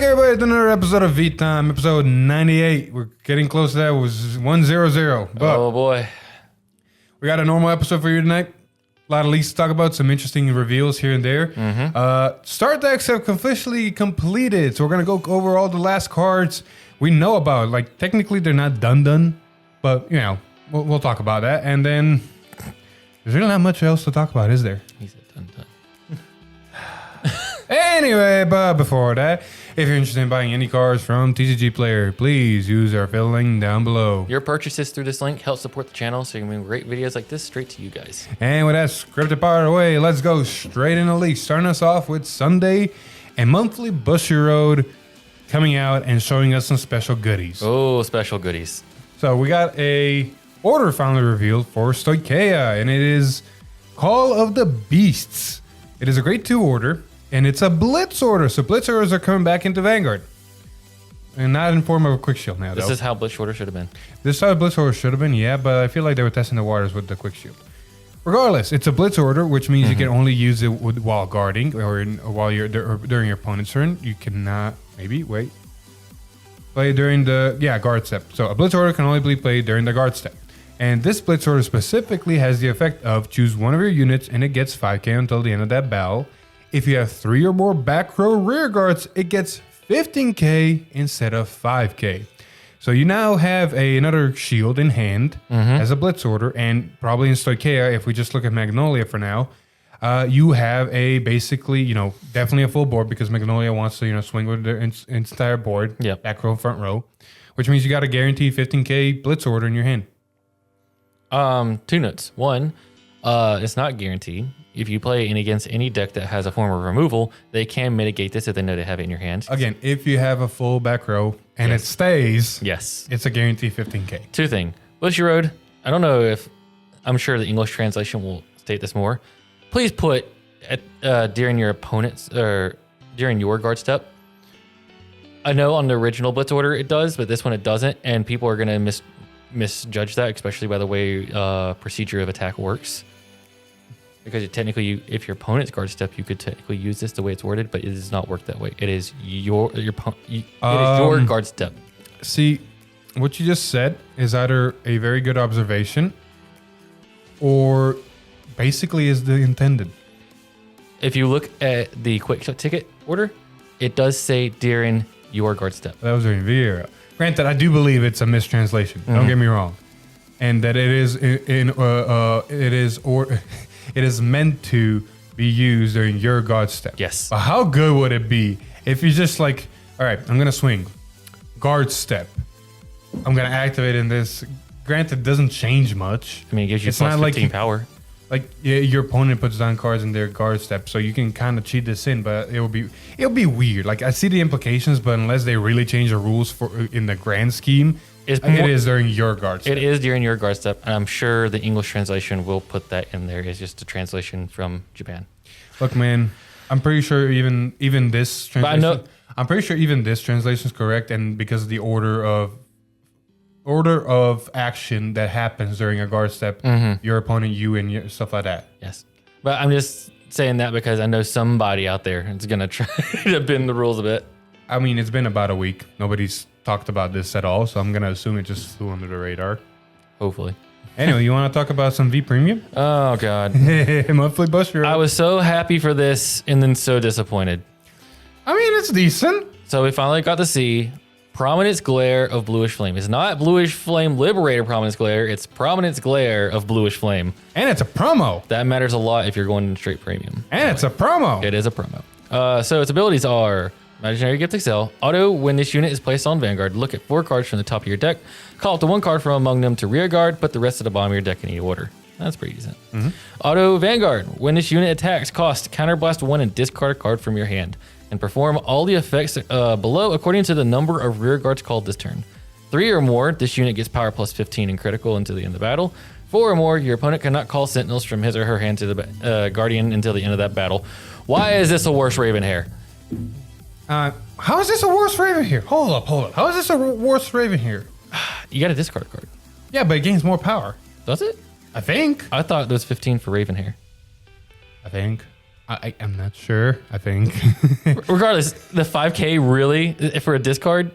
back, everybody, to another episode of V-Time, episode 98. We're getting close to that. It was 100. But oh, boy. We got a normal episode for you tonight. A lot of leaks to talk about, some interesting reveals here and there. Start decks have officially completed, so we're going to go over all the last cards we know about. Like, technically, they're not done, but, you know, we'll talk about that. And then, there's really not much else to talk about, is there? He said done. Anyway, but before that, if you're interested in buying any cards from TCG Player, please use our affiliate link down below. Your purchases through this link help support the channel, so you can bring great videos like this straight to you guys. And with that scripted part away, let's go straight into leaks. Starting us off with Sunday and monthly Bushy Road coming out and showing us some special goodies. Oh, special goodies. So we got a order finally revealed for Stoicheia, and it is Call of the Beasts. It is a grade 2 order. And it's a Blitz order, so Blitz orders are coming back into Vanguard. And not in form of a quick shield now, This is how Blitz order should have been. This is how Blitz order should have been, yeah, but I feel like they were testing the waters with the quick shield. Regardless, it's a Blitz order, which means you can only use it while guarding or while you're during your opponent's turn. You cannot, play during the, guard step. So a Blitz order can only be played during the guard step. And this Blitz order specifically has the effect of choose one of your units and it gets 5k until the end of that battle. If you have 3 or more back row rear guards, it gets 15k instead of 5k. So you now have another shield in hand as a Blitz order, and probably in Stoicheia, if we just look at Magnolia for now, you have a basically, definitely a full board because Magnolia wants to, swing with their entire board, back row, front row, which means you got a guaranteed 15k Blitz order in your hand. 2 notes. One, it's not guaranteed. If you play against any deck that has a form of removal, they can mitigate this if they know they have it in your hand. Again, if you have a full back row and it stays, it's a guaranteed 15k. 2 things. Bushy Road, I don't know if, I'm sure the English translation will state this more. Please put during your opponent's, or during your guard step. I know on the original Blitz order it does, but this one it doesn't, and people are going to misjudge that, especially by the way procedure of attack works. Because technically, if your opponent's guard step, you could technically use this the way it's worded, but it does not work that way. It is your guard step. See, what you just said is either a very good observation, or basically is the intended. If you look at the quick ticket order, it does say during your guard step. That was during Vieira. Granted, I do believe it's a mistranslation. Don't get me wrong, and that it is meant to be used during your guard step. Yes. But how good would it be if you just like, all right, I'm going to swing. Guard step. I'm going to activate in this. Granted, it doesn't change much. I mean, it gives you plus 15 power. Like your opponent puts down cards in their guard step, so you can kind of cheat this in, but it'll be weird. Like, I see the implications, but unless they really change the rules in the grand scheme, it is during your guard step. It is during your guard step, and I'm sure the English translation will put that in there. It's just a translation from Japan. Look, man, I'm pretty sure even this translation. I'm pretty sure even this translation is correct, and because of the order of action that happens during a guard step, your opponent, you, and stuff like that. Yes, but I'm just saying that because I know somebody out there is gonna try to bend the rules a bit. I mean, it's been about a week. Nobody's talked about this at all, so I'm gonna assume it just flew under the radar. Hopefully. Anyway, you want to talk about some V Premium? Oh God, monthly Bushy Road. I was so happy for this and then so disappointed. I mean, it's decent. So we finally got to see Prominence Glare of Bluish Flame. It's not Bluish Flame Liberator Prominence Glare. It's Prominence Glare of Bluish Flame. And it's a promo. That matters a lot if you're going in straight premium. And it's a promo. It is a promo. So its abilities are Imaginary Gift Excel. Auto, when this unit is placed on Vanguard, look at 4 cards from the top of your deck. Call up to 1 card from among them to rear guard, put the rest at the bottom of your deck in any order. That's pretty decent. Auto Vanguard, when this unit attacks, cost Counterblast 1 and discard a card from your hand. And perform all the effects below according to the number of rear guards called this turn. 3 or more, this unit gets power plus 15 and critical until the end of the battle. 4 or more, your opponent cannot call Sentinels from his or her hand to the Guardian until the end of that battle. Why is this a worse Ravenhair? How is this a worse Ravenhair? Hold up. How is this a worse Ravenhair? You got a discard card. Yeah, but it gains more power. Does it? I think. I thought it was 15 for Ravenhair. I think. I'm not sure. I think. Regardless, the 5K really for a discard.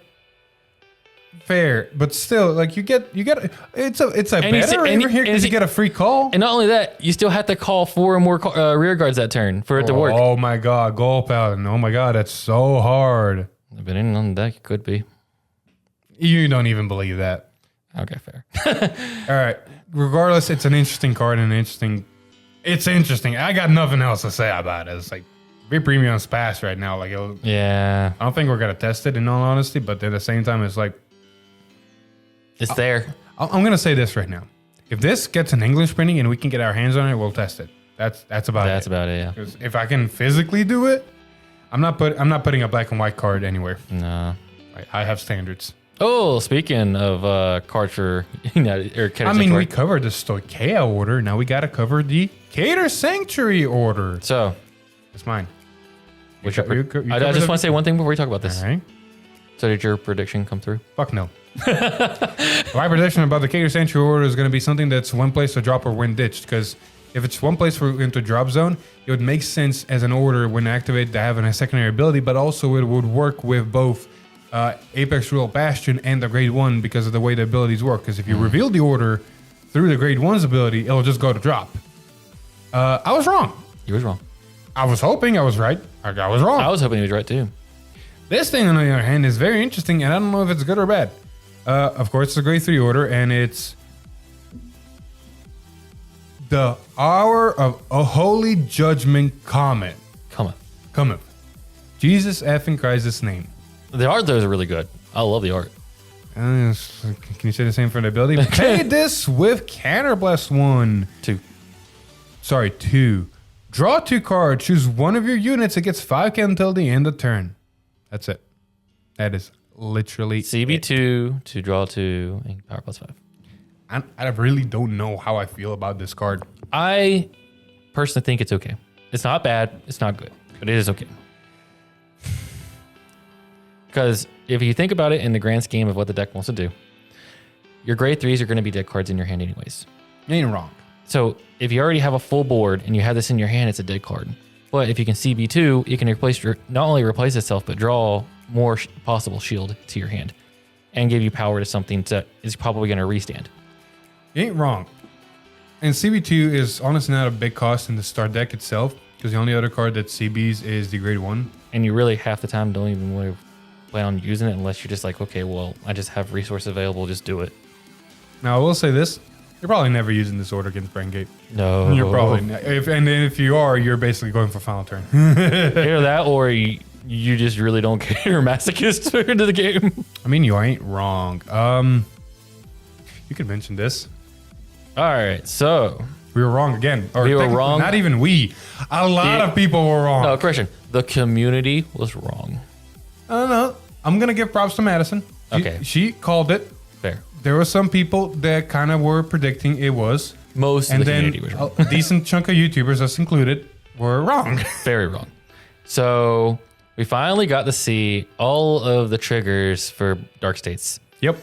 Fair, but still, like you get it's a better over here because you get a free call. And not only that, you still have to call 4 or more rear guards that turn for it to work. Oh my god, goal paladin! Oh my god, that's so hard. But in on the deck, it could be. You don't even believe that. Okay, fair. All right. Regardless, it's an interesting card and it's interesting. I got nothing else to say about it. It's like premium's pass right now. Like, yeah, I don't think we're gonna test it in all honesty, but at the same time, it's like. It's there. I'm gonna say this right now. If this gets an English printing and we can get our hands on it, we'll test it. That's about it. That's about it. Yeah. 'Cause if I can physically do it, I'm not putting a black and white card anywhere. No. I have standards. Oh, speaking of cards for Keter Sanctuary. We covered the Stoicheia order. Now we gotta cover the Keter Sanctuary order. So, it's mine. I just want to say one thing before we talk about this. All right. So did your prediction come through? Fuck no. My prediction about the Keter Sanctuary order is going to be something that's one place to drop or when ditched. Because if it's one place for into drop zone, it would make sense as an order when activated to have a secondary ability, but also it would work with both Apex Rule Bastion and the Grade 1 because of the way the abilities work. Because if you reveal the order through the Grade 1's ability, it'll just go to drop. I was wrong. You was wrong. I was hoping I was right. I was wrong. I was hoping you was right too. This thing, on the other hand, is very interesting, and I don't know if it's good or bad. Of course, it's a Grade 3 order, and it's the Hour of a Holy Judgment Comet. Comet. Jesus effing Christ's name. The art, though, is really good. I love the art. Can you say the same for the ability? Pay this with Counterblast 1. 2. Sorry, 2. Draw 2 cards. Choose one of your units. It gets 5k until the end of turn. That's it. That is literally CB2 to draw 2 and power plus 5. I really don't know how I feel about this card. I personally think it's okay. It's not bad. It's not good, but it is okay. Because if you think about it in the grand scheme of what the deck wants to do, your grade 3s are going to be dead cards in your hand anyways. You ain't wrong. So if you already have a full board and you have this in your hand, it's a dead card. But if you can CB2, it can not only replace itself, but draw more possible shield to your hand and give you power to something that is probably going to restand. You ain't wrong. And CB2 is honestly not a big cost in the start deck itself because the only other card that CBs is the Grade 1. And you really half the time don't even want to plan on using it unless you're just like, okay, well, I just have resources available, just do it. Now, I will say this. You're probably never using this order against Brandgate. No. You're probably not. If you are, you're basically going for final turn. Either that or you just really don't care. You're a masochist into the game. I mean, you ain't wrong. You could mention this. All right, so we were wrong again. Or we were wrong. Not even we. A lot of people were wrong. No, correction. The community was wrong. I don't know. I'm going to give props to Madison. She called it. Fair. There were some people that kind of were predicting it was. Most of the community was wrong. A decent chunk of YouTubers, us included, were wrong. Very wrong. So we finally got to see all of the triggers for Dark States. Yep.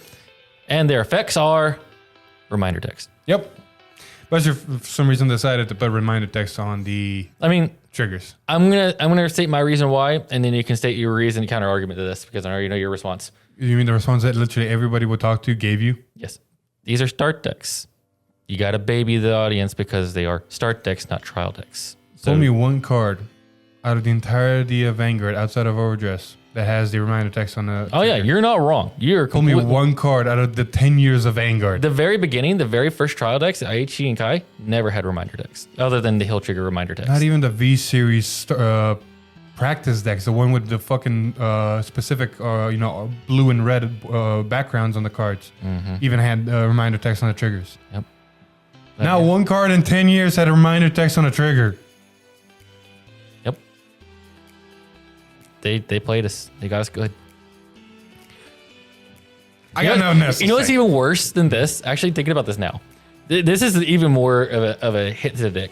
And their effects are reminder text. Yep. But you for some reason decided to put reminder text on the triggers. I'm gonna state my reason why, and then you can state your reason counter argument to this because I already know your response. You mean the response that literally everybody would talk to gave you? Yes. These are start decks. You gotta baby the audience because they are start decks, not trial decks. So, Tell me one card out of the entirety of Vanguard outside of Overdress that has the reminder text on the. Oh yeah, you're not wrong. You're Tell me one card out of the 10 years of Vanguard. The very beginning, the very first trial decks, IHG and Kai never had reminder decks other than the Hill Trigger reminder text. Not even the V series practice decks, the one with the fucking specific blue and red backgrounds on the cards, even had reminder text on the triggers. Yep. Now one card in 10 years had a reminder text on a trigger. Yep. They played us. They got us good. I got nothing else to You know what's say. even worse than this? Actually, thinking about this now. This is even more of a hit to the dick.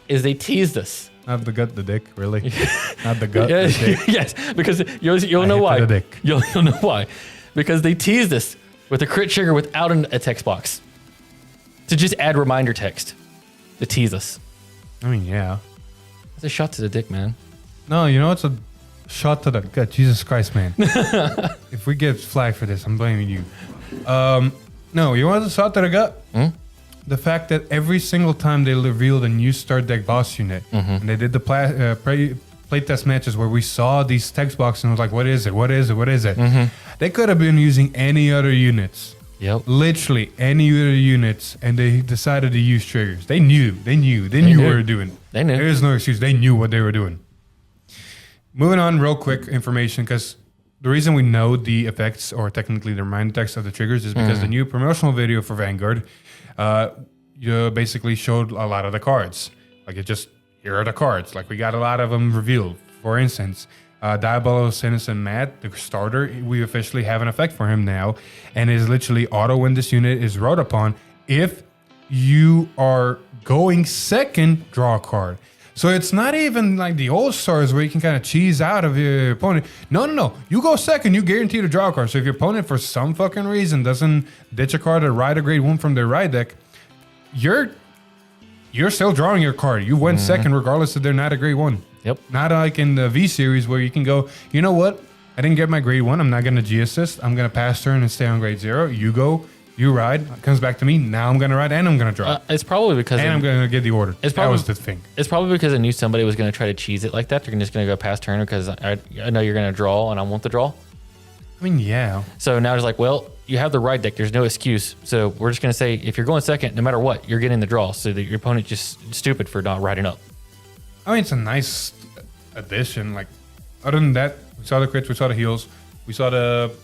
Is they teased us. Not the gut, the dick, really. Not the gut, the dick. Yes, because you'll know why. The dick. You'll know why. Because they teased us with a crit trigger without a text box. To just add reminder text. To tease us. I mean, yeah. It's a shot to the dick, man. No, you know, it's a shot to the gut. Jesus Christ, man. If we get flagged for this, I'm blaming you. No, you want a shot to the gut? The fact that every single time they revealed a new start deck boss unit, and they did the playtest matches where we saw these text boxes and was like, what is it? What is it? What is it? They could have been using any other units. Yep. Literally any other units, and they decided to use triggers. They knew what they were doing. They knew. There's no excuse. They knew what they were doing. Moving on, real quick information, because the reason we know the effects, or technically the reminder text of the triggers, is because the new promotional video for Vanguard, you basically showed a lot of the cards. Like here are the cards. Like we got a lot of them revealed. For instance, Diabolo, Citizen Matt, the starter, we officially have an effect for him now, and is literally auto when this unit is rode upon. If you are going second, draw a card. So it's not even like the old stars where you can kind of cheese out of your opponent. No. You go second, you guarantee to draw a card. So if your opponent for some fucking reason doesn't ditch a card or ride a grade 1 from their ride deck, you're still drawing your card. You went second regardless if they're not a grade 1. Yep. Not like in the V series where you can go, you know what? I didn't get my grade 1. I'm not going to G assist. I'm going to pass turn and stay on grade 0. You go. You ride, comes back to me. Now I'm going to ride and I'm going to draw. It's probably because... And I'm going to get the order. That was the thing. It's probably because I knew somebody was going to try to cheese it like that. They're just going to go past turn because I know you're going to draw and I want the draw. I mean, yeah. So now it's like, well, you have the ride deck. There's no excuse. So we're just going to say, if you're going second, no matter what, you're getting the draw. So that your opponent just stupid for not riding up. I mean, it's a nice addition. Like, other than that, we saw the crits, we saw the heals, we saw the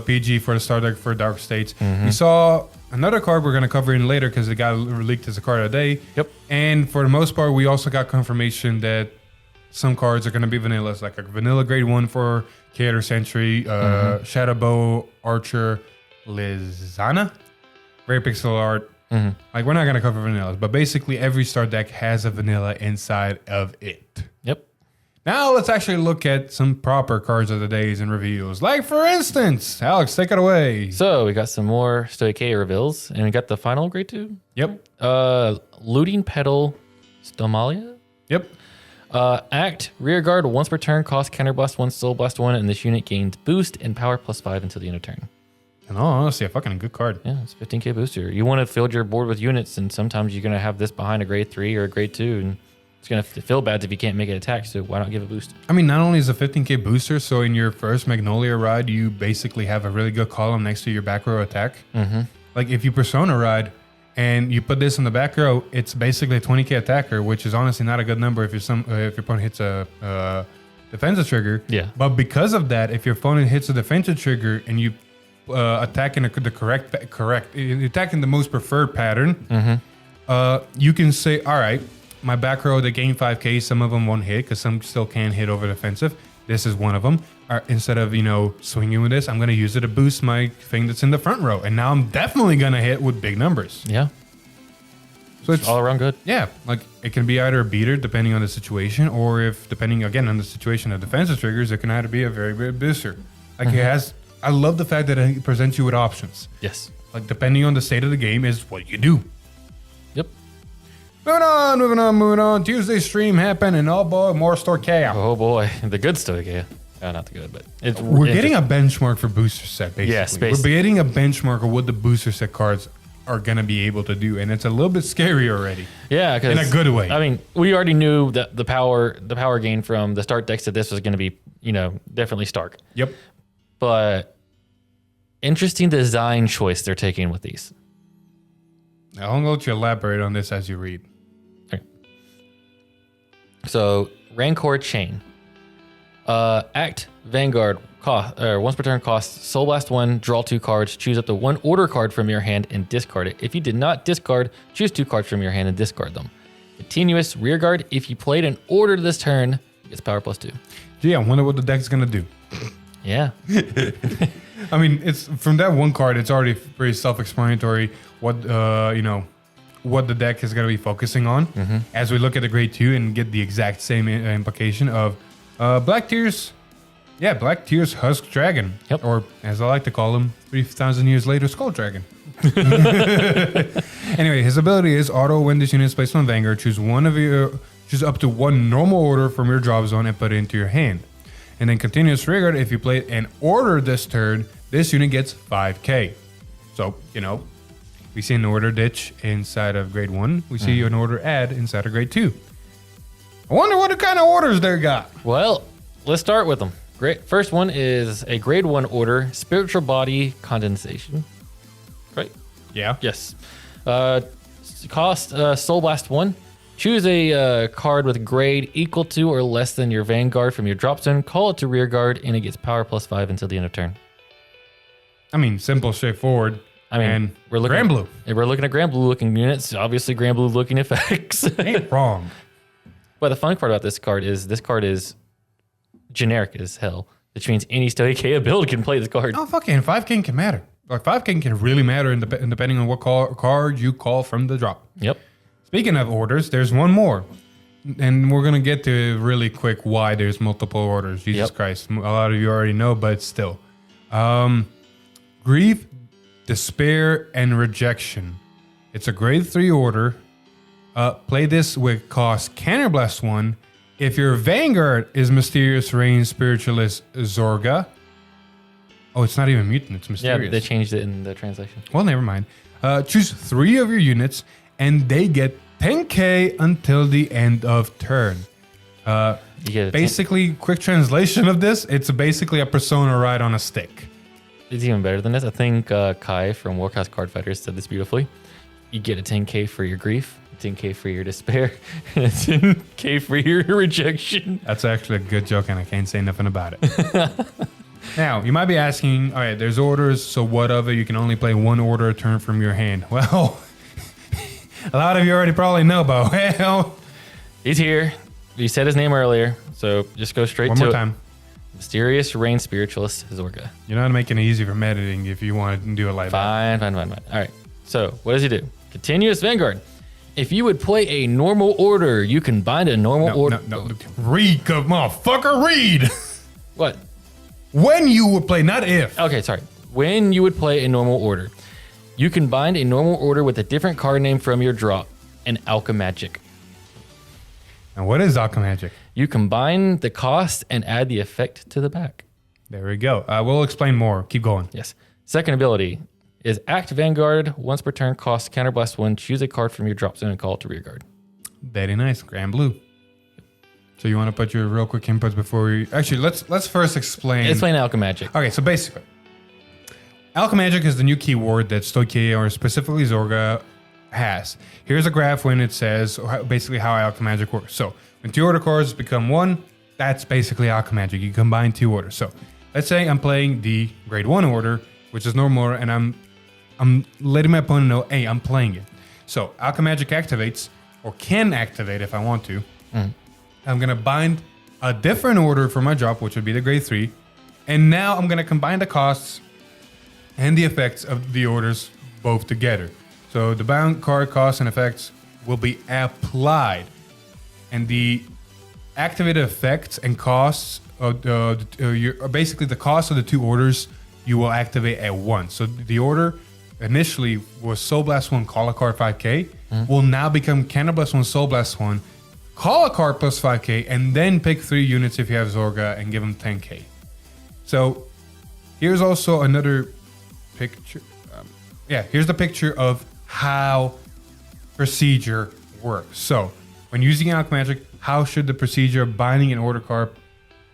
PG for the star deck for Dark States. We saw another card we're going to cover in later because it got leaked as a card of the day. Yep. And for the most part, we also got confirmation that some cards are going to be vanillas, like a vanilla grade 1 for Keter Sanctuary, Shadow Bow, Archer, Lizana, very pixel art. Like, we're not going to cover vanillas, but basically every star deck has a vanilla inside of it. Yep. Now let's actually look at some proper cards of the days and reveals. Like, for instance, Alex, take it away. So we got some more Stoicheia reveals, and we got the final grade 2. Yep. Looting Petal Stomalia. Yep. Act, rear guard, once per turn, cost counterblast 1, soul blast 1, and this unit gains boost and power +5 until the end of turn. And honestly, a fucking good card. Yeah, it's 15k booster. You want to fill your board with units, and sometimes you're going to have this behind a grade 3 or a grade 2, and it's going to feel bad if you can't make it attack, so why not give a boost? I mean, not only is a 15k booster, so in your first Magnolia ride, you basically have a really good column next to your back row attack. Like, if you Persona ride and you put this in the back row, it's basically a 20k attacker, which is honestly not a good number if your opponent hits a defensive trigger. Yeah. But because of that, if your opponent hits a defensive trigger and you attack in the correct attack in the most preferred pattern, you can say, all right, my back row, they gain 5k. Some of them won't hit because some still can hit over defensive. This is one of them. Instead of, swinging with this, I'm going to use it to boost my thing that's in the front row. And now I'm definitely going to hit with big numbers. Yeah. So it's all around good. Yeah. Like, it can be either a beater depending on the situation, or if depending again on the situation of defensive triggers, it can either be a very good booster. Like, it has, I love the fact that it presents you with options. Yes. Like, depending on the state of the game is what you do. Yep. Moving on. Tuesday stream happened, and oh boy, more Stoicheia. Oh boy, the good Stoicheia. Not the good, but we're getting a benchmark for booster set, basically. Yes, basically. We're getting a benchmark of what the booster set cards are going to be able to do, and it's a little bit scary already. Yeah, in a good way. I mean, we already knew that the power gain from the start decks to this was going to be, definitely stark. Yep. But interesting design choice they're taking with these. Now, I'm going to let you elaborate on this as you read. Okay. So, Rancor Chain. Act, Vanguard, once per turn costs Soul Blast 1, draw 2 cards, choose up to 1 order card from your hand and discard it. If you did not discard, choose 2 cards from your hand and discard them. Continuous Rear Guard, if you played an order this turn, it's power +2. Gee, I wonder what the deck's going to do. Yeah. I mean, it's from that one card, it's already pretty self-explanatory what what the deck is going to be focusing on. As we look at the grade 2 and get the exact same implication of Black Tears Husk Dragon. Yep. Or, as I like to call him, 3,000 years later, Skull Dragon. Anyway, his ability is auto when this unit is placed on Vanguard. Choose one of your choose up to one normal order from your drop zone and put it into your hand. And then continuous rearguard, if you play an order this turn, this unit gets 5k. So, we see an order ditch inside of grade 1. We see an order add inside of grade 2. I wonder what kind of orders they got. Well, let's start with them. Great. First one is a grade 1 order, Spiritual Body Condensation. Right? Yeah. Yes. Cost Soul Blast 1. Choose a card with grade equal to or less than your Vanguard from your drop zone. Call it to rear guard, and it gets power +5 until the end of turn. I mean, simple, straightforward. We're looking Grand Blue. We're looking at Grand Blue looking units. Obviously, Grand Blue looking effects. Ain't wrong. But the fun part about this card is generic as hell, which means any Stoicheia build can play this card. Oh, fucking 5k can matter. Like 5k can really matter depending on what card you call from the drop. Yep. Speaking of orders, there's one more. And we're going to get to really quick why there's multiple orders. Jesus Christ. A lot of you already know, but still. Grief, Despair, and Rejection. It's a grade 3 order. Play this with cost Counterblast 1. If your Vanguard is Mysterious Rain Spiritualist Zorga. Oh, it's not even mutant, it's mysterious. Yeah, they changed it in the translation. Well, never mind. Choose 3 of your units, and they get 10k until the end of turn. You get Basically, quick translation of this, it's basically a Persona ride on a stick. It's even better than this. I think Kai from Warcast Card Fighters said this beautifully. You get a 10k for your grief, a 10k for your despair, and a 10k for your rejection. That's actually a good joke, and I can't say nothing about it. Now, you might be asking, all right, there's orders, so what of it? You can only play one order a turn from your hand. Well, a lot of you already probably know, but well. He's here. You said his name earlier, so just go straight to it. One more time. Mysterious Rain Spiritualist Zorga. You're not making it easy for editing if you want to do it like that. Fine. All right. So, what does he do? Continuous Vanguard. If you would play a normal order, you can bind a normal order. No. Read, motherfucker, read. What? When you would play, not if. Okay, sorry. When you would play a normal order, you can bind a normal order with a different card name from your drop, an Alka Magic. And what is Alka Magic? You combine the cost and add the effect to the back. There we go. We'll explain more. Keep going. Yes. Second ability is Act Vanguard. Once per turn, cost Counterblast 1. Choose a card from your drop zone and call it to rear guard. Very nice. Grand Blue. So you want to put your real quick inputs before we... Actually, let's first explain... Explain Alka Magic. Okay, so basically, Alka Magic is the new keyword that Stoicheia, or specifically Zorga, has. Here's a graph when it says basically how Alka Magic works. So when 2 order cards become 1, that's basically Alka Magic. You combine 2 orders. So let's say I'm playing the grade 1 order, which is normal order, and I'm letting my opponent know, hey, I'm playing it. So Alka Magic activates, or can activate if I want to. I'm going to bind a different order for my drop, which would be the grade 3. And now I'm going to combine the costs and the effects of the orders both together. So the bound card costs and effects will be applied. And the activated effects and costs of basically the cost of the 2 orders you will activate at once. So the order initially was Soul Blast 1, call a card 5k, will now become Counterblast 1, Soul Blast 1, call a card plus 5k, and then pick 3 units if you have Zorga and give them 10k. So here's also another picture. Here's the picture of how procedure works. So when using Alka Magic, how should the procedure of binding an order card,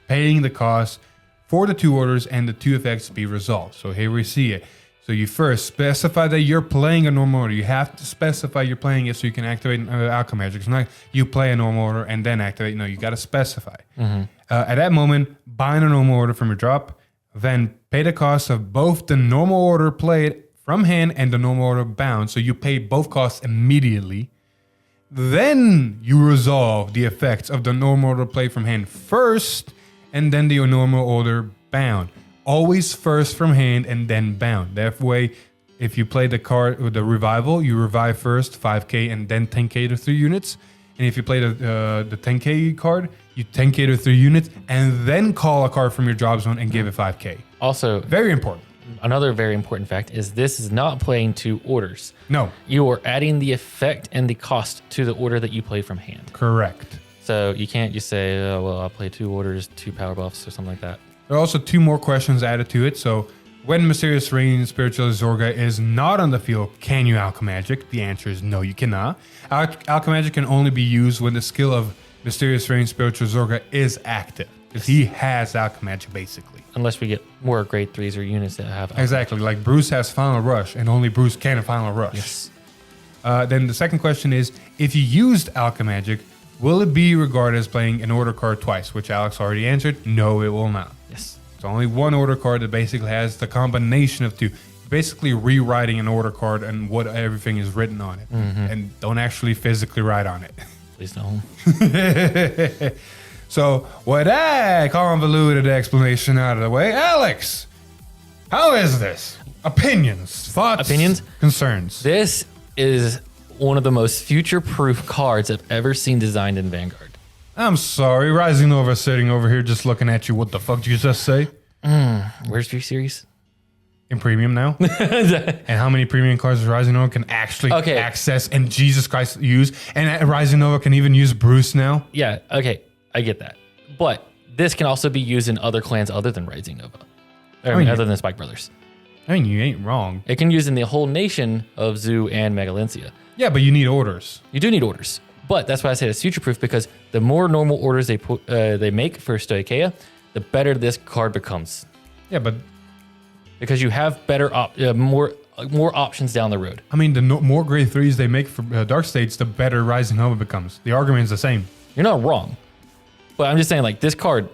paying the cost for the 2 orders and the 2 effects be resolved? So here we see it. So you first specify that you're playing a normal order. You have to specify you're playing it so you can activate Alka Magic. It's not you play a normal order and then activate. No, you got to specify. At that moment, bind a normal order from your drop. Then pay the cost of both the normal order played from hand and the normal order bound. So you pay both costs immediately. Then you resolve the effects of the normal order played from hand first, and then the normal order bound. Always first from hand and then bound. That way, if you play the card with the revival, you revive first 5k and then 10k to 3 units. And if you play the 10k card, you 10k to 3 units and then call a card from your drop zone and give it 5k. Also, very important. Another very important fact is this is not playing 2 orders. No. You are adding the effect and the cost to the order that you play from hand. Correct. So you can't just say, oh, well, I'll play 2 orders, 2 power buffs or something like that. There are also 2 more questions added to it. So when Mysterious Rain Spiritual Zorga is not on the field, can you Alka Magic? The answer is no, you cannot. Alka Magic can only be used when the skill of Mysterious Rain Spiritual Zorga is active. Because he has Alka Magic, basically. Unless we get more grade 3s or units that have Alka. Exactly. Like Bruce has Final Rush, and only Bruce can Final Rush. Yes. Then the second question is, if you used Alka Magic, will it be regarded as playing an order card twice? Which Alex already answered. No, it will not. Yes. It's only one order card that basically has the combination of 2. Basically rewriting an order card and what everything is written on it. And don't actually physically write on it. Please don't. So with that convoluted explanation out of the way, Alex, how is this? Opinions, thoughts, concerns. This is one of the most future-proof cards I've ever seen designed in Vanguard. I'm sorry, Rising Nova sitting over here just looking at you. What the fuck did you just say? Where's V Series? In premium now? And how many premium cards does Rising Nova can actually access and Jesus Christ use? And Rising Nova can even use Bruce now? Yeah, okay, I get that. But this can also be used in other clans other than Rising Nova. Other than Spike Brothers. I mean, you ain't wrong. It can use in the whole nation of Zoo and Megalencia. Yeah, but you need orders. You do need orders. But that's why I say it's future-proof, because the more normal orders they make for Stoicheia, the better this card becomes. Yeah, but... Because you have better more options down the road. I mean, the more grade 3s they make for Dark States, the better Rising Nova becomes. The argument is the same. You're not wrong. But I'm just saying, like, this card,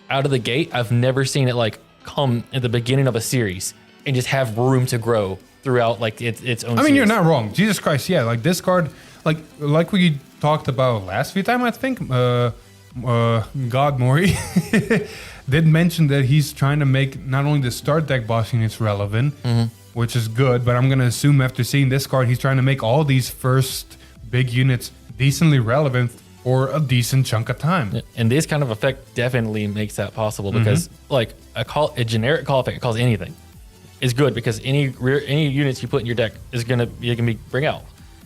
out of the gate, I've never seen it, like, come at the beginning of a series and just have room to grow throughout, like, its own series. You're not wrong. Jesus Christ, yeah. Like, this card, like we talked about last few time, I think, God Mori did mention that he's trying to make not only the start deck boss units relevant, which is good, but I'm going to assume after seeing this card, he's trying to make all these first big units decently relevant for a decent chunk of time. And this kind of effect definitely makes that possible, because like a generic call effect calls anything is good, because any units you put in your deck you can bring out,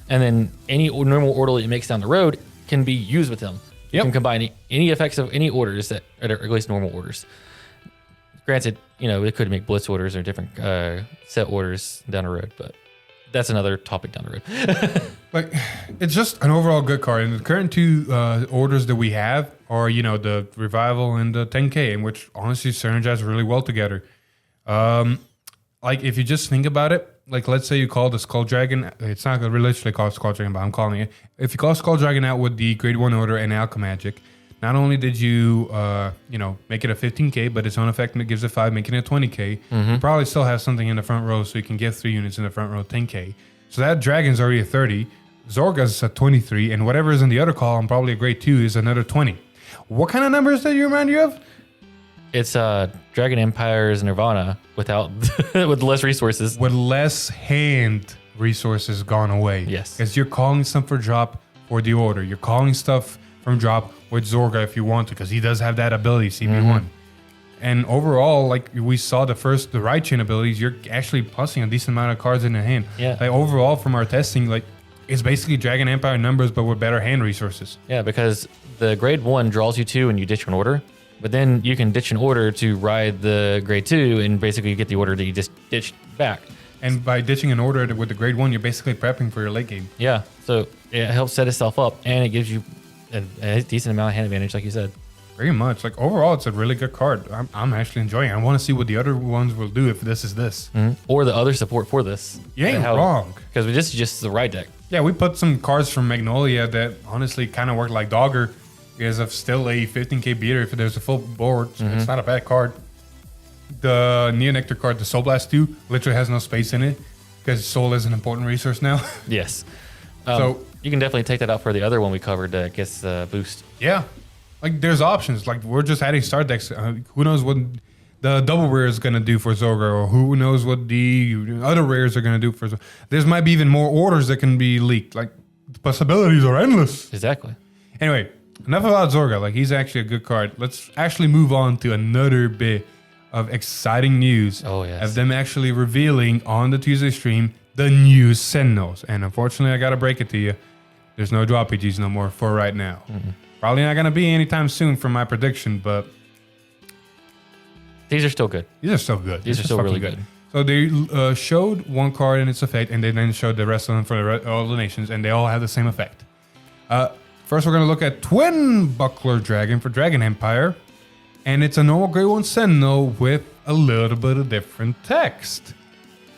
and then any normal order that it makes down the road can be used with them. You can combine any effects of any orders that are at least normal orders. Granted, it could make Blitz orders or different set orders down the road, but that's another topic down the road. It's just an overall good card. And the current 2 orders that we have are, the Revival and the 10K, in which honestly synergize really well together. If you just think about it, let's say you call the Skull Dragon, it's not literally called Skull Dragon, but I'm calling it. If you call Skull Dragon out with the grade 1 order and Alka Magic, not only did you, make it a 15K, but its own effect gives it 5, making it 20K. You probably still have something in the front row, so you can get 3 units in the front row, 10K. So that Dragon's already a 30. Zorga's a 23, and whatever is in the other column, probably a grade 2, is another 20. What kind of numbers did you remind you of? It's Dragon Empire's Nirvana without with less resources. With less hand resources gone away. Yes. Because you're calling stuff for drop for the order. You're calling stuff from drop with Zorga if you want to, because he does have that ability, CP1. And overall, we saw the right chain abilities, you're actually plussing a decent amount of cards in the hand. Yeah. Overall, from our testing, it's basically Dragon Empire numbers, but with better hand resources. Yeah, because the grade 1 draws you 2 and you ditch an order. But then you can ditch an order to ride the grade 2 and basically you get the order that you just ditched back. And by ditching an order with the grade 1, you're basically prepping for your late game. Yeah, so it helps set itself up, and it gives you a decent amount of hand advantage, like you said. Very much. Overall, it's a really good card. I'm actually enjoying it. I want to see what the other ones will do if this is this. Or the other support for this. You ain't wrong. Because this is just the ride deck. Yeah, we put some cards from Magnolia that honestly kind of work like Dogger. Because of still a 15K beater if there's a full board. So it's not a bad card. The Neonectar card, the Soul Blast 2, literally has no space in it. Because Soul is an important resource now. Yes. So you can definitely take that out for the other one we covered that gets the boost. Yeah. There's options. We're just adding start decks. Who knows what the double rare is going to do for Zorga, or who knows what the other rares are going to do for Zorga. There might be even more orders that can be leaked. The possibilities are endless. Exactly. Anyway, enough about Zorga. He's actually a good card. Let's actually move on to another bit of exciting news. Oh, yes. Of them actually revealing on the Tuesday stream the new Sentinels. And unfortunately, I got to break it to you. There's no drop PGs no more for right now. Probably not going to be anytime soon from my prediction, but These are still good. these are still good. These are still really good. So they showed one card and its effect, and they then showed the rest of them for all the nations, and they all have the same effect. First, we're going to look at Twin Buckler Dragon for Dragon Empire, and it's a normal Grade 1 Sentinel with a little bit of different text.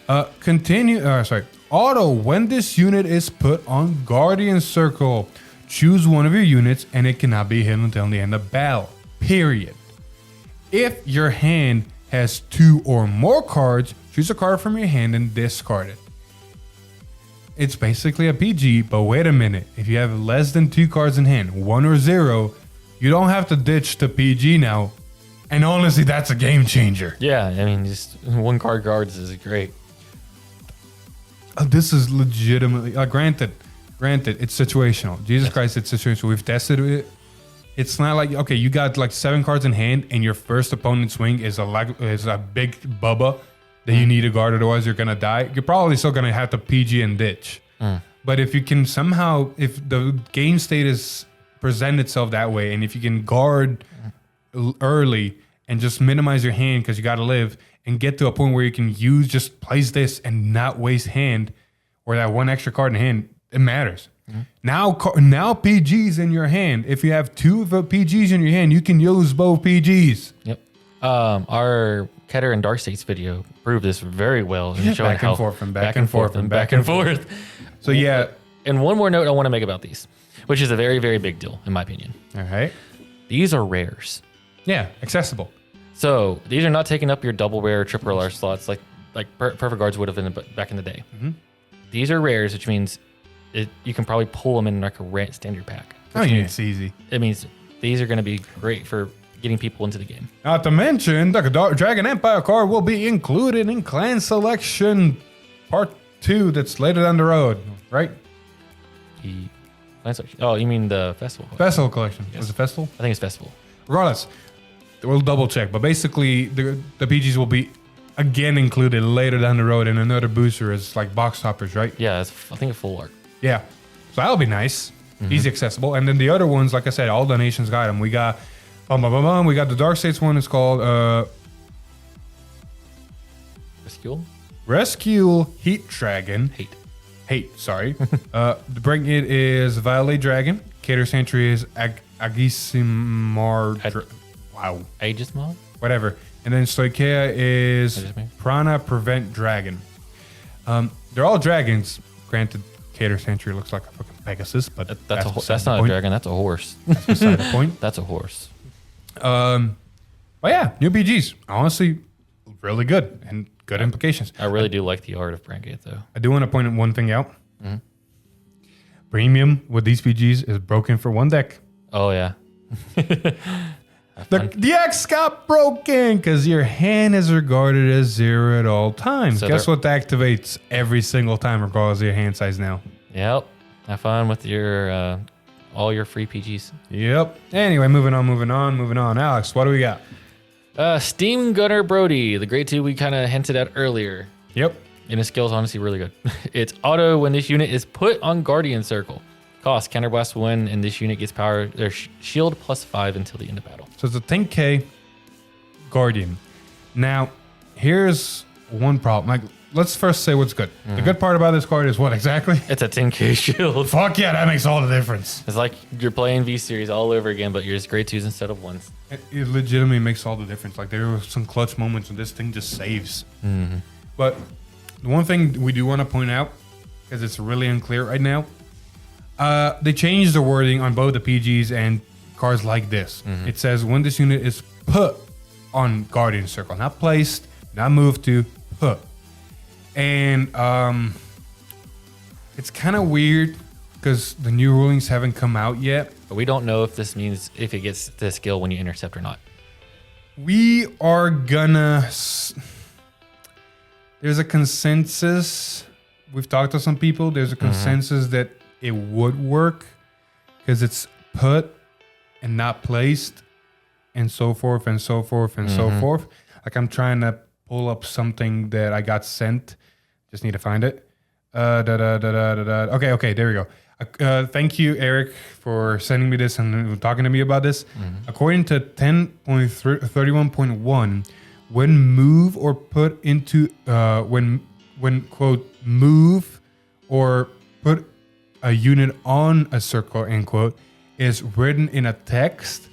Auto, when this unit is put on Guardian Circle, choose one of your units, and it cannot be hit until the end of battle. Period. If your hand has 2 or more cards, choose a card from your hand and discard it. It's basically a PG, but wait a minute. If you have less than 2 cards in hand, 1 or 0, you don't have to ditch the PG now. And honestly, that's a game changer. Yeah, I mean, just 1 card guards is great. This is legitimately, granted, it's situational. Jesus Christ, it's situational. We've tested it. It's not like, okay, you got like 7 cards in hand and your first opponent's swing is a big bubba that you need to guard, otherwise you're going to die. You're probably still going to have to PG and ditch. But if you can somehow, if the game state is present itself that way, and if you can guard early and just minimize your hand because you got to live and get to a point where you can just place this and not waste hand or that 1 extra card in hand, it matters. Now PGs in your hand. If you have 2 of the PGs in your hand, you can use both PGs. Yep. Our Keter and Dark States video proved this very well. Showing Back and forth and back and forth and back and forth. So yeah. And one more note I want to make about these, which is a very, very big deal in my opinion. All right. These are rares. Yeah, accessible. So these are not taking up your double rare, triple rare slots like Perfect Guards would have been back in the day. These are rares, which means you can probably pull them in like a standard pack. Oh yeah, it's easy. It means these are going to be great for getting people into the game. Not to mention, the Dragon Empire card will be included in Clan Selection Part 2 that's later down the road, right? Oh, you mean the festival? Festival collection. Yes. Was it festival? I think it's festival. Regardless, we'll double check. But basically, the PGs will be again included later down the road in another booster as like box toppers, right? Yeah, I think a full art. Yeah. So that'll be nice. Easy accessible. And then the other ones, like I said, all the nations got them. We got we got the Dark States one. It's called Rescue Heat Dragon. Hate, sorry. Bring it is Violet Dragon. Keter Sanctuary is Agisimar. Wow. Aegismar? Whatever. And then Stoicheia is Prana Prevent Dragon. They're all dragons. Granted, Keter Sanctuary looks like a fucking Pegasus, but that's not a dragon. That's a horse. That's beside the point. That's a horse. But yeah, new PGs. Honestly, really good and good implications. I really do like the art of Brangate, though. I do want to point one thing out. Premium with these PGs is broken for 1 deck. Oh, yeah. The X got broken because your hand is regarded as 0 at all times. So guess what activates every single time regardless of your hand size now? Yep. Have fun with your all your free PGs. Yep. Anyway, moving on. Alex, what do we got? Steam Gunner Brody, the grade 2 we kind of hinted at earlier. Yep. And his skill is honestly really good. It's auto when this unit is put on Guardian Circle. Cost, counterblast when, and this unit gets power, their shield +5 until the end of battle. So it's a 10k Guardian. Now, here's one problem. Like, let's first say what's good. The good part about this card is what exactly? It's a 10k shield. Fuck yeah, that makes all the difference. It's like you're playing V-Series all over again, but you're just grade 2s instead of 1s. It legitimately makes all the difference. Like, there were some clutch moments when this thing just saves. But the one thing we do want to point out, because it's really unclear right now, they changed the wording on both the PGs and cards like this. It says when this unit is put on Guardian Circle, not placed, not moved to, put. And it's kind of weird because the new rulings haven't come out yet. But we don't know if this means if it gets the skill when you intercept or not. We are gonna... There's a consensus. We've talked to some people. There's a consensus that it would work because it's put and not placed and so forth and so forth and so forth. Like, I'm trying to pull up something that I got sent. Just need to find it. Okay, there we go. Thank you, Eric, for sending me this and talking to me about this. According to 10.31.1, when move or put into when quote move or put a unit on a circle end quote is written in a text,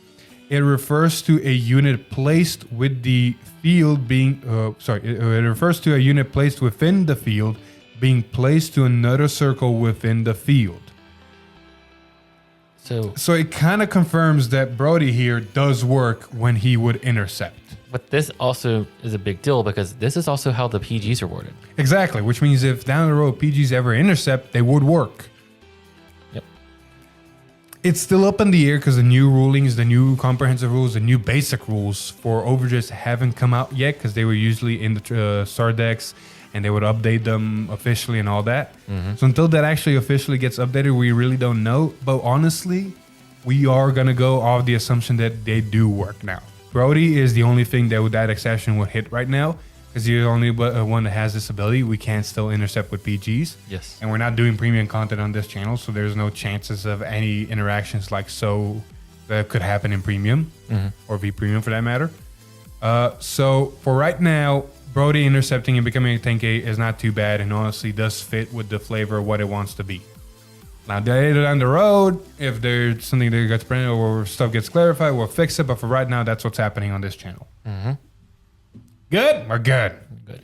it refers to a unit placed with the field being it refers to a unit placed within the field being placed to another circle within the field. So it kind of confirms that Brody here does work when he would intercept. But this also is a big deal because this is also how the PGs are worded. Exactly, which means if down the road PGs ever intercept, they would work. Yep. It's still up in the air because the new rulings, the new comprehensive rules, the new basic rules for overages haven't come out yet because they were usually in the SAR decks and they would update them officially and all that. So until that actually officially gets updated, we really don't know. But honestly, we are going to go off the assumption that they do work now. Brody is the only thing that with that exception would hit right now because he's the only one that has this ability. We can still intercept with PGs. Yes. And we're not doing premium content on this channel, so there's no chances of any interactions like so that could happen in premium or V premium for that matter. So for right now, Brody intercepting and becoming a 10K is not too bad and honestly does fit with the flavor of what it wants to be. Now, later down the road, if there's something that gets printed or stuff gets clarified, we'll fix it. But for right now, that's what's happening on this channel. Good? We're good. Good.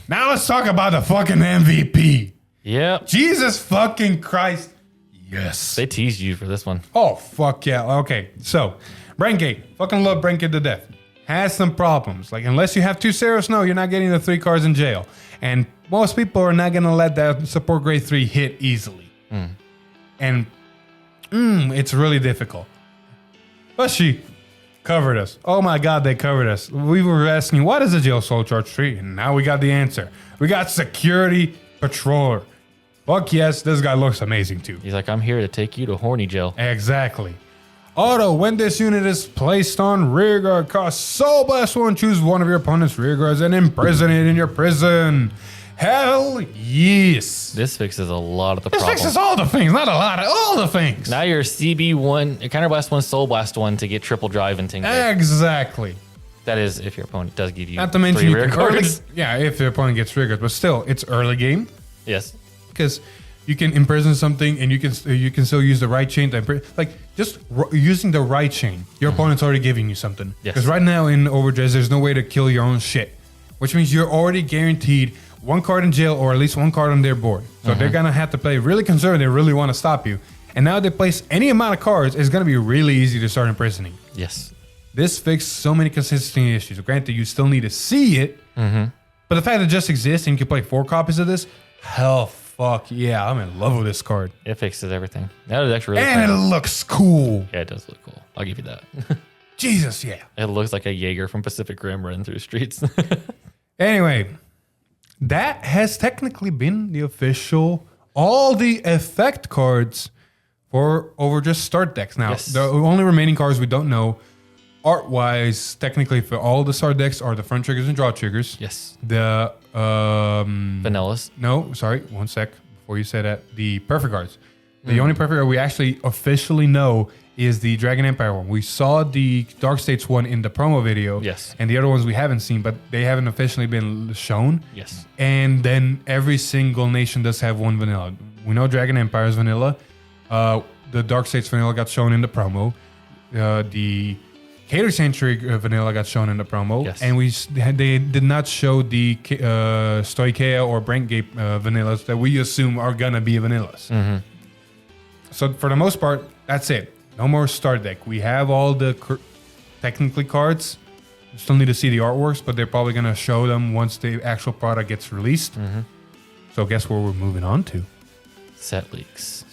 Now let's talk about the fucking MVP. Yep. Jesus fucking Christ. Yes. They teased you for this one. Oh, fuck yeah. Okay, so Brankgate. Fucking love Brankgate to death. Has some problems. Like, unless you have 2 Ceros, no, you're not getting the 3 cards in jail. And most people are not going to let that support grade 3 hit easily. And it's really difficult. But she covered us. Oh my God, they covered us. We were asking, what is a jail soul charge 3? And now we got the answer. We got security patroller. Fuck yes, this guy looks amazing too. He's like, I'm here to take you to horny jail. Exactly. Auto, when this unit is placed on rearguard, cost Soul Blast 1, choose one of your opponent's rearguards and imprison it in your prison. Hell yes. This fixes a lot of the This problems. fixes all the things, not a lot, all the things. Now you're CB1, Counterblast 1, Soul Blast 1 to get triple drive and 10K. Exactly. That is if your opponent does give you Not to mention 3 you rear can early, guards. yeah, if your opponent gets rearguards, but still, it's early game Yes. because you can imprison something and you can still use the right chain to like just using the right chain. Your opponent's already giving you something. Yes. Because right now in Overdress, there's no way to kill your own shit, which means you're already guaranteed 1 card in jail or at least 1 card on their board. So they're gonna have to play really conservative, really want to stop you. And now they place any amount of cards, it's gonna be really easy to start imprisoning. Yes. This fixed so many consistency issues. Granted, you still need to see it, but the fact that it just exists and you can play 4 copies of this, hell fuck yeah, I'm in love with this card. It fixes everything. That is actually really And fun. it looks cool. Yeah, it does look cool. I'll give you that. Jesus, yeah. It looks like a Jaeger from Pacific Rim running through the streets. Anyway, that has technically been the official, all the effect cards for Overdress start decks. Now, Yes. the only remaining cards we don't know, art-wise, technically for all the start decks are the front triggers and draw triggers. Yes. The, Vanillas. no, sorry, one sec before you say that. The perfect cards. The only perfect card we actually officially know is the Dragon Empire one. We saw the Dark States one in the promo video. Yes. And the other ones we haven't seen, but they haven't officially been shown. Yes. And then every single nation does have one vanilla. We know Dragon Empire is vanilla. The Dark States vanilla got shown in the promo. The Keter Sanctuary vanilla got shown in the promo. Yes. And they did not show the Stoicheia or Brankgate vanillas that we assume are going to be vanillas. So for the most part, that's it. No more start deck. We have all the technically cards. We still need to see the artworks, but they're probably going to show them once the actual product gets released. So guess where we're moving on to? Set leaks.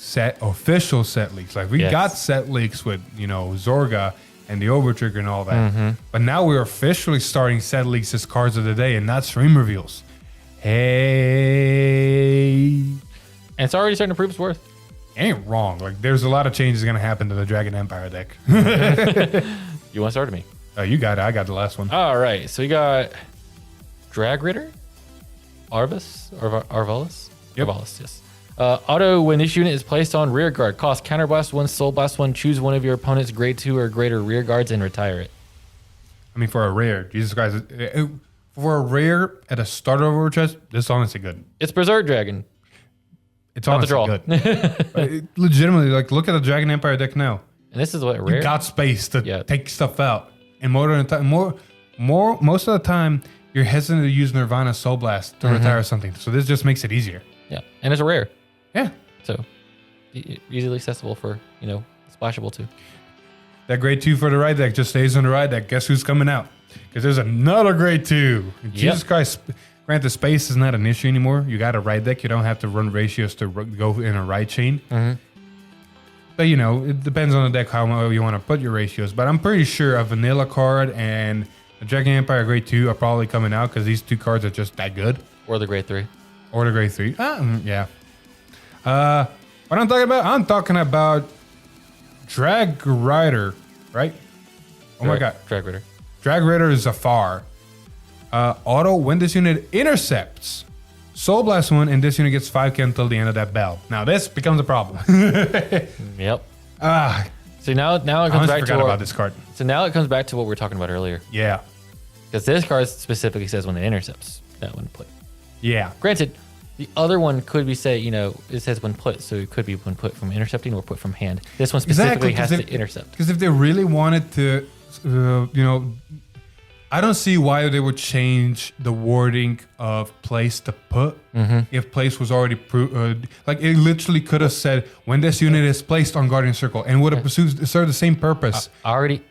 Official set leaks. Like we Yes. got set leaks with, Zorga and the Overtrigger and all that. But now we're officially starting set leaks as cards of the day and not stream reveals. Hey. And it's already starting to prove its worth. Ain't wrong. Like there's a lot of changes going to happen to the Dragon Empire deck. You want to start with me? You got it. I got the last one. All right. So we got Drag Ritter, Arvis, Arvalis? Yep. Arvalis, yes. Auto, when this unit is placed on rear guard, cost counterblast 1, soul blast 1, choose one of your opponent's grade 2 or greater rear guards and retire it. I mean, for a rare, Jesus Christ, for a rare at a start of War Chest, this is honestly good. It's Berserk Dragon. It's Not the honestly draw. good. Legitimately, like, look at the Dragon Empire deck now. And this is what rare. You got space to take stuff out. And most of the time, you're hesitant to use Nirvana Soul Blast to retire something. So this just makes it easier. Yeah, and it's a rare. Yeah. So easily accessible for, splashable too. That grade 2 for the ride deck just stays on the ride deck. Guess who's coming out? Because there's another grade 2. Jesus Christ. Granted, space is not an issue anymore. You got a ride deck. You don't have to run ratios to go in a ride chain. But, it depends on the deck how you want to put your ratios. But I'm pretty sure a vanilla card and a Dragon Empire grade 2 are probably coming out because these two cards are just that good. Or the grade 3. Or the grade 3. Yeah. What I'm talking about? I'm talking about Drag Rider, right? Oh my God. Drag Rider. Drag Rider is Zafar. Auto, when this unit intercepts, Soul Blast 1, and this unit gets 5k until the end of that bell. Now this becomes a problem. Yep. So now it comes back to about this card. So now it comes back to what we were talking about earlier. Yeah. Because this card specifically says when it intercepts that when put. Yeah. Granted, the other one could be it says when put, so it could be when put from intercepting or put from hand. This one specifically has to intercept. Because if they really wanted to, I don't see why they would change the wording of place to put if place was already like it literally could have said when this unit is placed on Guardian Circle and would have served the same purpose. I already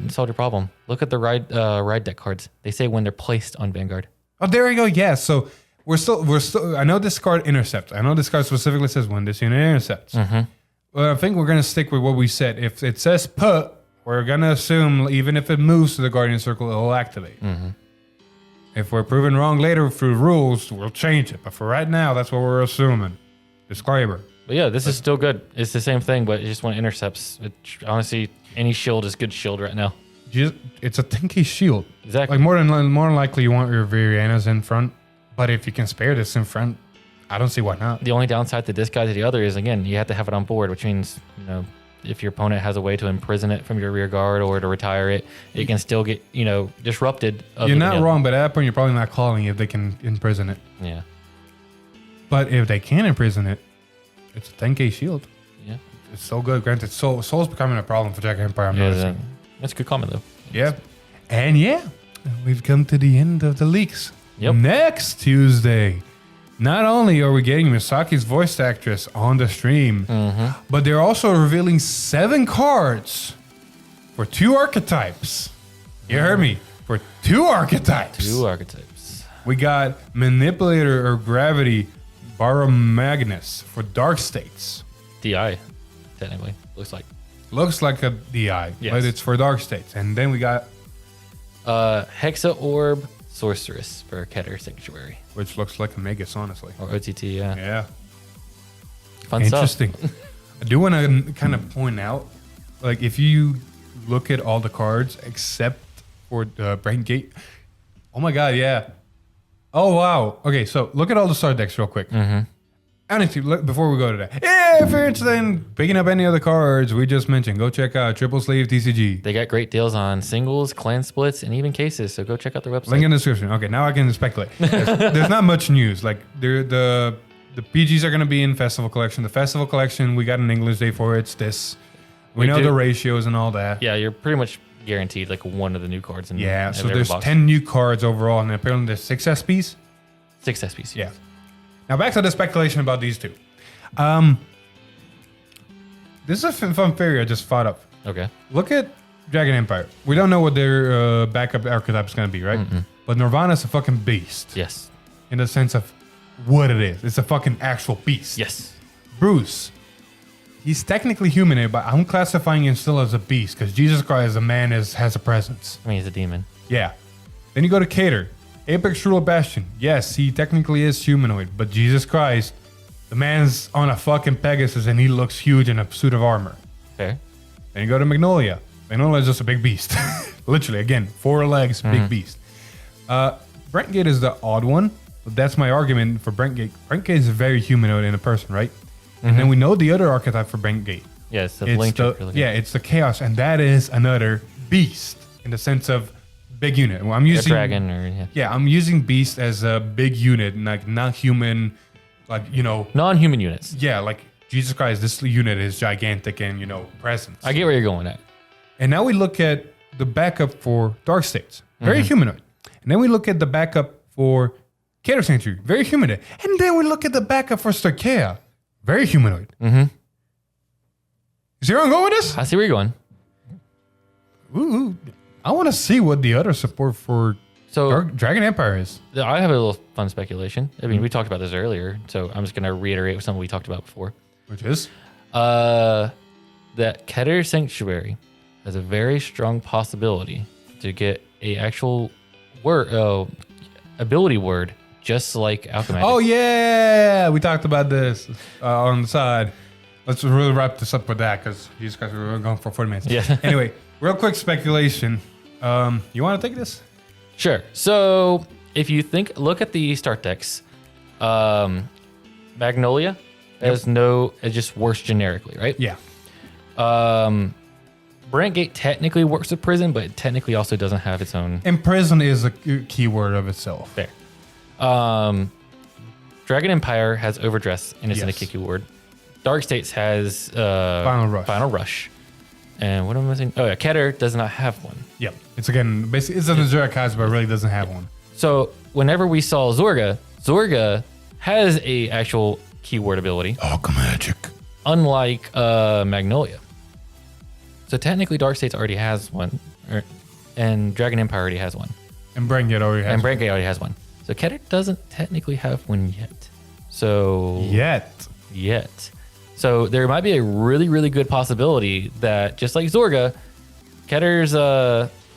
solved your problem. Look at the ride deck cards. They say when they're placed on Vanguard. Oh, there you go. Yeah. So we're still. I know this card intercepts. I know this card specifically says when this unit intercepts. Well, I think we're gonna stick with what we said. If it says put, we're gonna assume even if it moves to the Guardian Circle, it'll activate. If we're proven wrong later through rules, we'll change it. But for right now, that's what we're assuming. Disclaimer. But yeah, this is still good. It's the same thing, but just when it intercepts, honestly, any shield is good shield right now. It's a 10k shield. Exactly. Like more than likely, you want your Virianas in front. But if you can spare this in front, I don't see why not. The only downside to this guy to the other is, again, you have to have it on board, which means, if your opponent has a way to imprison it from your rear guard or to retire it, it can still get, disrupted. You're not wrong, but at that point, you're probably not calling if they can imprison it. Yeah. But if they can imprison it, it's a 10k shield. Yeah. It's so good. Granted, Soul's becoming a problem for Dragon Empire. I'm noticing. That's a good comment, though. Yeah. And we've come to the end of the leaks. Yep. Next Tuesday, not only are we getting Misaki's voice actress on the stream, but they're also revealing 7 cards for 2 archetypes. You heard me. For 2 archetypes. 2 archetypes. We got Manipulator or Gravity Baromagnus for Dark States. DI, technically. Looks like a DI, but it's for Dark States. And then we got Hexa Orb Sorceress for Keter Sanctuary. Which looks like a Magus, honestly. Or OTT, yeah. Yeah. Fun Interesting. stuff. I do want to kind of point out, like, if you look at all the cards except for Brain Gate. Oh my God, yeah. Oh, wow. Okay, so look at all the start decks real quick. Honestly, before we go to that, if you're interested in picking up any of the cards we just mentioned, go check out Triple Sleeve TCG. They got great deals on singles, clan splits, and even cases, so go check out their website. Link in the description. Okay, now I can speculate. There's not much news. Like, the PGs are going to be in Festival Collection. The Festival Collection, we got an English day for it. It's this. We know the ratios and all that. Yeah, you're pretty much guaranteed like one of the new cards. Yeah, so there's 10 new cards overall, and apparently there's 6 SPs. 6 SPs. Yeah. Now back to the speculation about these 2. This is a fun theory I just thought of. Okay. Look at Dragon Empire. We don't know what their backup archetype is going to be, right? But Nirvana's a fucking beast. Yes. In the sense of what it is. It's a fucking actual beast. Yes. Bruce. He's technically human, but I'm classifying him still as a beast because Jesus Christ, a man, has a presence. I mean, he's a demon. Yeah. Then you go to Keter. Apex Ruler Bastion. Yes, he technically is humanoid, but Jesus Christ, the man's on a fucking Pegasus and he looks huge in a suit of armor. Fair. Then you go to Magnolia. Magnolia is just a big beast. Literally, again, 4 legs, big beast. Brent Gate is the odd one That's my argument for Brentgate. Brentgate is very humanoid in a person, right? And then we know the other archetype for Brentgate. Yes, the It's link the, tree. yeah, it's the chaos, and that is another beast in the sense of big unit. Well, I'm using dragon or I'm using beast as a big unit, like not human, like non-human units. Yeah, like Jesus Christ, this unit is gigantic and presence. I get where you're going at. And now we look at the backup for Dark States, very humanoid. And then we look at the backup for Keter Sanctuary, very humanoid. And then we look at the backup for Stoicheia, very humanoid. Mm-hmm. You see where I'm going with this? I see where you're going. Ooh, I want to see what the other support for Dragon Empire is. I have a little fun speculation. I mean, we talked about this earlier, so I'm just going to reiterate something we talked about before. Which is? That Keter Sanctuary has a very strong possibility to get a actual ability word, just like Alka Magic. Oh, yeah. We talked about this on the side. Let's really wrap this up with that because Jesus Christ, we're going for 40 minutes. Yeah. Anyway, real quick speculation. You want to take this? Sure. So if you look at the start decks, Magnolia has it's just works generically, right? Yeah. Brentgate technically works with Prison, but it technically also doesn't have its own. And Prison is a keyword of itself. Fair. Dragon Empire has Overdress and it's in a kick word. Dark States has Final Rush. And what am I missing? Oh yeah, Keter does not have one. Yep. It's again basically it's an Zorga cast, but it really doesn't have one. So whenever we saw Zorga has a actual keyword ability. Alka Magic. Unlike Magnolia. So technically Dark States already has one. And Dragon Empire already has one. And Brentgate already has one. already has one. So Keter doesn't technically have one yet. So Yet. So there might be a really, really good possibility that just like Zorga, Keter's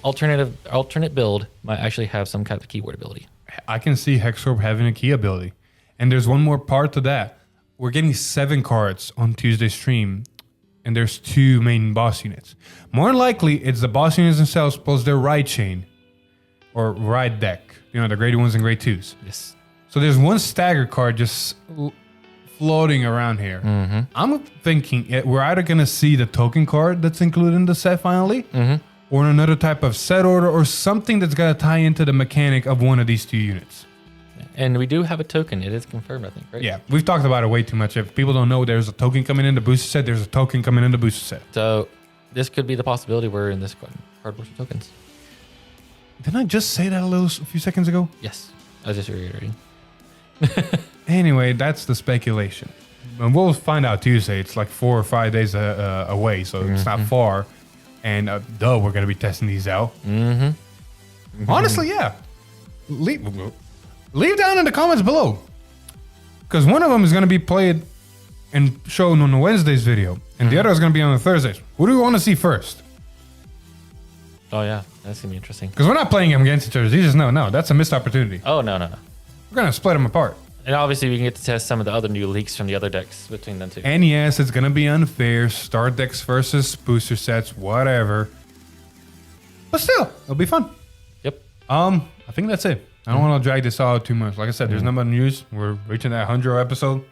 alternate build might actually have some kind of keyword ability. I can see Hexorb having a key ability. And there's one more part to that. We're getting 7 cards on Tuesday's stream, and there's 2 main boss units. More than likely, it's the boss units themselves plus their ride chain or ride deck. The grade 1s and grade 2s. Yes. So there's one stagger card just floating around here. Mm-hmm. I'm thinking we're either going to see the token card that's included in the set finally, or another type of set order or something that's going to tie into the mechanic of one of these 2 units. And we do have a token. It is confirmed, I think, right? Yeah, we've talked about it way too much. If people don't know, there's a token coming in the booster set. There's a token coming in the booster set. So this could be the possibility we're in this card booster tokens. Didn't I just say that a few seconds ago? Yes. I was just reiterating. Anyway, that's the speculation. And we'll find out Tuesday. It's like 4 or 5 days away, so it's not far. And we're going to be testing these out. Honestly, yeah. Leave down in the comments below. Because one of them is going to be played and shown on the Wednesday's video. And the other is going to be on the Thursdays. What do we want to see first? Oh, yeah. That's going to be interesting. Because we're not playing them against each other. You just no. That's a missed opportunity. Oh, no. We're going to split them apart. And obviously, we can get to test some of the other new leaks from the other decks between them, too. And yes, it's going to be unfair. Start decks versus booster sets, whatever. But still, it'll be fun. Yep. I think that's it. I don't want to drag this out too much. Like I said, there's not much news. We're reaching that 100 episode.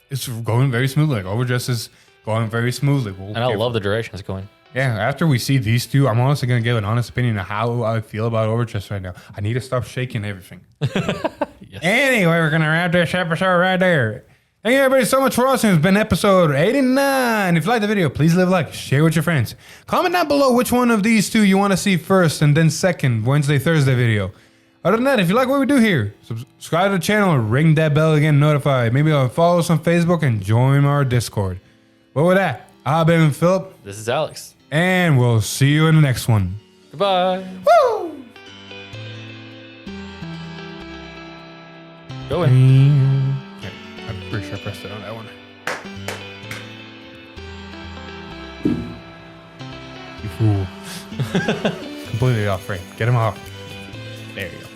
It's going very smoothly. Like Overdress is going very smoothly. And I love the direction it's going. Yeah, after we see these 2, I'm honestly going to give an honest opinion of how I feel about Overdress right now. I need to stop shaking everything. Yes. Anyway, we're going to wrap this episode right there. Thank you everybody so much for watching. It's been episode 89. If you like the video, please leave a like, share with your friends. Comment down below which one of these 2 you want to see first and then second Wednesday, Thursday video. Other than that, if you like what we do here, subscribe to the channel, ring that bell to get notified. Maybe follow us on Facebook and join our Discord. But with that, I've been Philip. This is Alex. And we'll see you in the next one. Goodbye. Woo! Go in. Okay, I'm pretty sure I pressed it on that one. You fool. Completely off frame. Get him off. There you go.